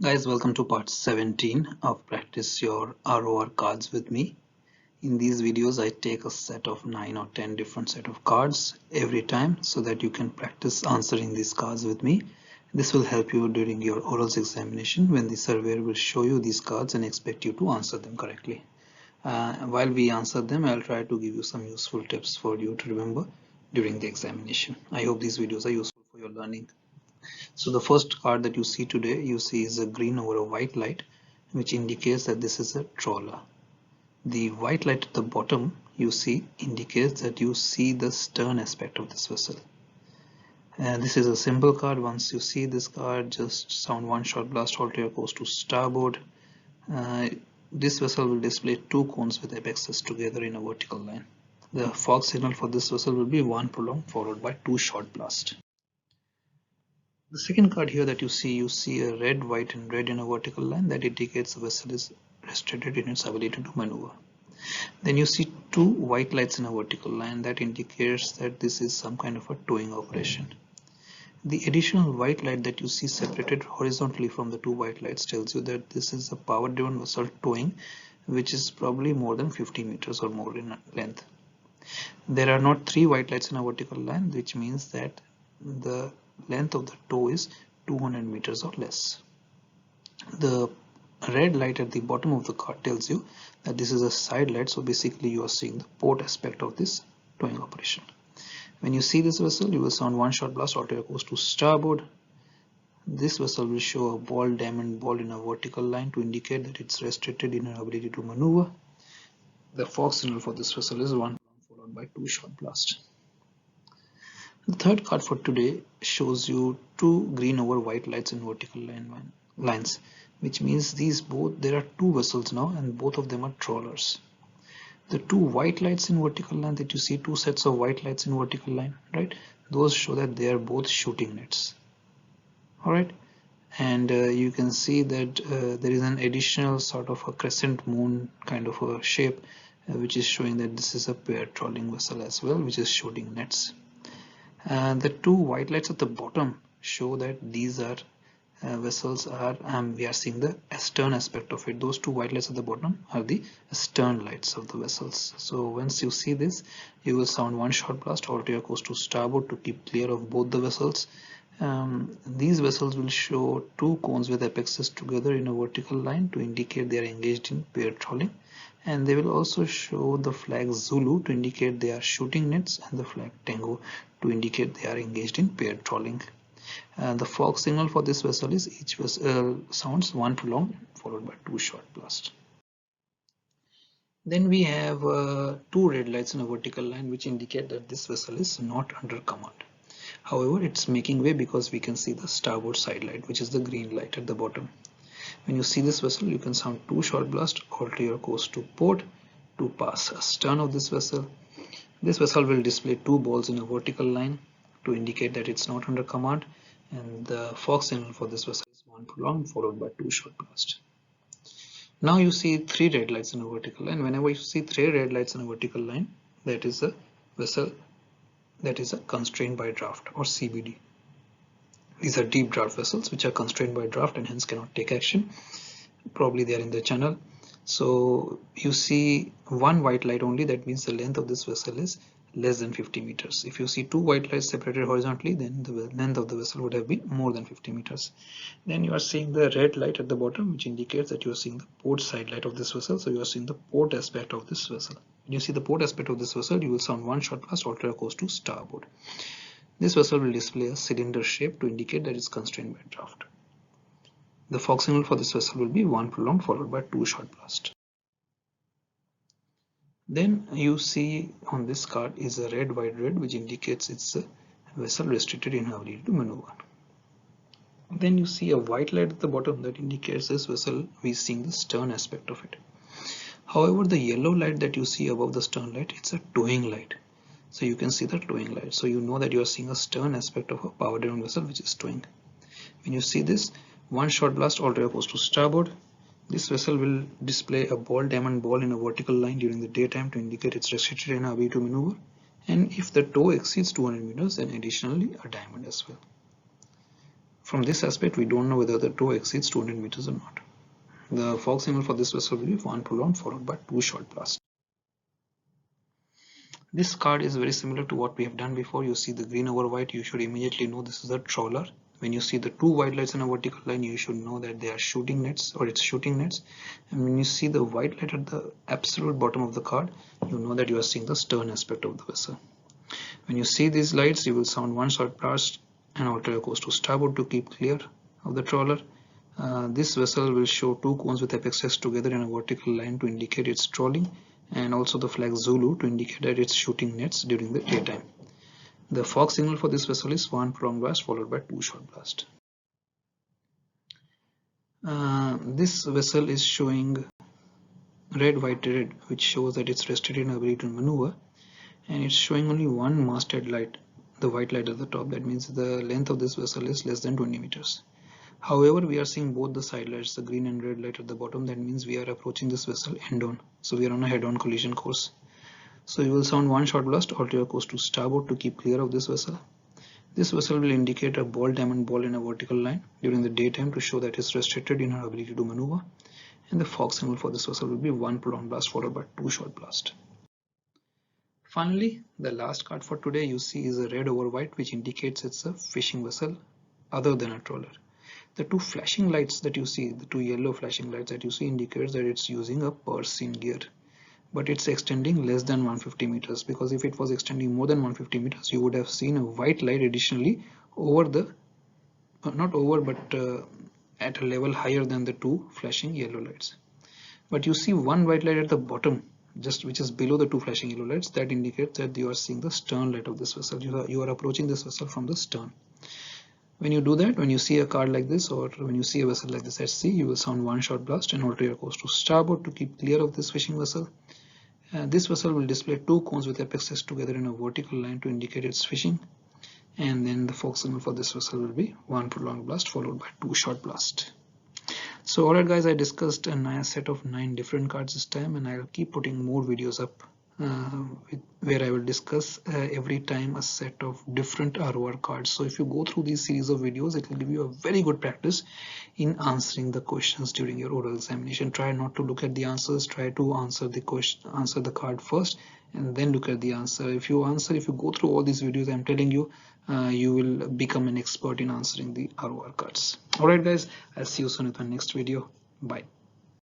Guys, welcome to part 17 of Practice Your ROR Cards with me. In these videos, I take a set of 9 or 10 different set of cards every time so that you can practice answering these cards with me. This will help you during your orals examination when the surveyor will show you these cards and expect you to answer them correctly. While we answer them, I'll try to give you some useful tips for you to remember during the examination. I hope these videos are useful for your learning. So the first card that you see today, you see is a green over a white light, which indicates that this is a trawler. The white light at the bottom you see indicates that you see the stern aspect of this vessel. And this is a simple card. Once you see this card, just sound one shot blast, alter your course to starboard. This vessel will display two cones with apexes together in a vertical line. The fog signal for this vessel will be one prolonged followed by two short blast. The second card here that you see a red, white and red in a vertical line that indicates the vessel is restricted in its ability to maneuver. Then you see two white lights in a vertical line that indicates that this is some kind of a towing operation. The additional white light that you see separated horizontally from the two white lights tells you that this is a power driven vessel towing, which is probably more than 50 meters or more in length. There are not three white lights in a vertical line, which means that the length of the tow is 200 meters or less. The red light at the bottom of the card tells you that this is a side light, so basically you are seeing the port aspect of this towing operation. When you see this vessel, you will sound one shot blast, alter your course to starboard. This vessel will show a ball, diamond ball in a vertical line to indicate that it's restricted in an ability to maneuver. The fog signal for this vessel is one followed by two shot blast. The third card for today shows you two green over white lights in vertical lines, which means there are two vessels now and both of them are trawlers. The two white lights in vertical line that you see, two sets of white lights in vertical line, right? Those show that they are both shooting nets. All right, and you can see that there is an additional sort of a crescent moon kind of a shape, which is showing that this is a pair trawling vessel as well, which is shooting nets. And the two white lights at the bottom show that these are vessels are we are seeing the stern aspect of it. Those two white lights at the bottom are the stern lights of the vessels. So once you see this, you will sound one shot blast, alter your course to starboard to keep clear of both the vessels. These vessels will show two cones with apexes together in a vertical line to indicate they are engaged in pair trawling, and they will also show the flag Zulu to indicate they are shooting nets and the flag Tango to indicate they are engaged in pair trawling. And the fog signal for this vessel is each vessel sounds one prolonged followed by two short blast. Then we have two red lights in a vertical line which indicate that this vessel is not under command. However, it's making way because we can see the starboard side light, which is the green light at the bottom. When you see this vessel, you can sound two short blast, alter your course to port to pass astern of this vessel. This vessel will display two balls in a vertical line to indicate that it's not under command, and the fog signal for this vessel is one prolonged followed by two short blast. Now you see three red lights in a vertical line. Whenever you see three red lights in a vertical line, that is a vessel that is constrained by draft or CBD. These are deep draft vessels which are constrained by draft and hence cannot take action. Probably they are in the channel. So you see one white light only, that means the length of this vessel is less than 50 meters. If you see two white lights separated horizontally, then the length of the vessel would have been more than 50 meters. Then you are seeing the red light at the bottom, which indicates that you are seeing the port side light of this vessel. So you are seeing the port aspect of this vessel. When you see the port aspect of this vessel, you will sound one shot blast, alter course to starboard. This vessel will display a cylinder shape to indicate that it's constrained by draft. The fog signal for this vessel will be one prolonged followed by two short blast. Then you see on this card is a red, white, red, which indicates it's a vessel restricted in ability to maneuver. Then you see a white light at the bottom that indicates this vessel we seeing the stern aspect of it. However, the yellow light that you see above the stern light, it's a towing light. So you can see the towing light. So you know that you are seeing a stern aspect of a power driven vessel which is towing. When you see this, one shot blast, alter your course to starboard. This vessel will display a ball, diamond ball in a vertical line during the daytime to indicate it's restricted in ability to maneuver. And if the tow exceeds 200 meters, then additionally a diamond as well. From this aspect, we don't know whether the tow exceeds 200 meters or not. The fog signal for this vessel will be 1 prolonged followed by 2 short blasts. This card is very similar to what we have done before. You see the green over white, you should immediately know this is a trawler. When you see the two white lights in a vertical line, you should know that they are shooting nets, or it's shooting nets. And when you see the white light at the absolute bottom of the card, you know that you are seeing the stern aspect of the vessel. When you see these lights, you will sound one short blast and alter your course to starboard to keep clear of the trawler. This vessel will show two cones with apexes together in a vertical line to indicate its trawling, and also the flag Zulu to indicate that it's shooting nets during the daytime. The fog signal for this vessel is 1 prolonged blast followed by 2 short blasts. This vessel is showing red, white, red, which shows that it's restricted in ability to maneuver, and it's showing only one masthead light, the white light at the top. That means the length of this vessel is less than 20 meters. However, we are seeing both the side lights, the green and red light at the bottom. That means we are approaching this vessel end-on. So we are on a head-on collision course. So you will sound one short blast, alter your course to starboard to keep clear of this vessel. This vessel will indicate a ball diamond ball in a vertical line during the daytime to show that it's restricted in her ability to maneuver. And the fog signal for this vessel will be 1 prolonged blast followed by 2 short blasts. Finally, the last card for today you see is a red over white, which indicates it's a fishing vessel other than a trawler. The two flashing lights that you see, the two yellow flashing lights that you see, indicates that it's using a purse in gear, but it's extending less than 150 meters, because if it was extending more than 150 meters, you would have seen a white light additionally over the, not over, but at a level higher than the two flashing yellow lights. But you see one white light at the bottom, just which is below the two flashing yellow lights. That indicates that you are seeing the stern light of this vessel. You are approaching this vessel from the stern. When you do that, when you see a card like this, or when you see a vessel like this at sea, you will sound one short blast and alter your course to starboard to keep clear of this fishing vessel. This vessel will display two cones with apexes together in a vertical line to indicate it's fishing. And then the fog signal for this vessel will be 1 prolonged blast followed by 2 short blasts. So alright guys, I discussed a nice set of 9 different cards this time, and I'll keep putting more videos up where I will discuss every time a set of different ROR cards. So if you go through these series of videos, it will give you a very good practice in answering the questions during your oral examination. Try not to look at the answers, try to answer the question, answer the card first and then look at the answer. If you go through all these videos, I'm telling you, you will become an expert in answering the ROR cards. Alright guys, I'll see you soon in the next video. Bye.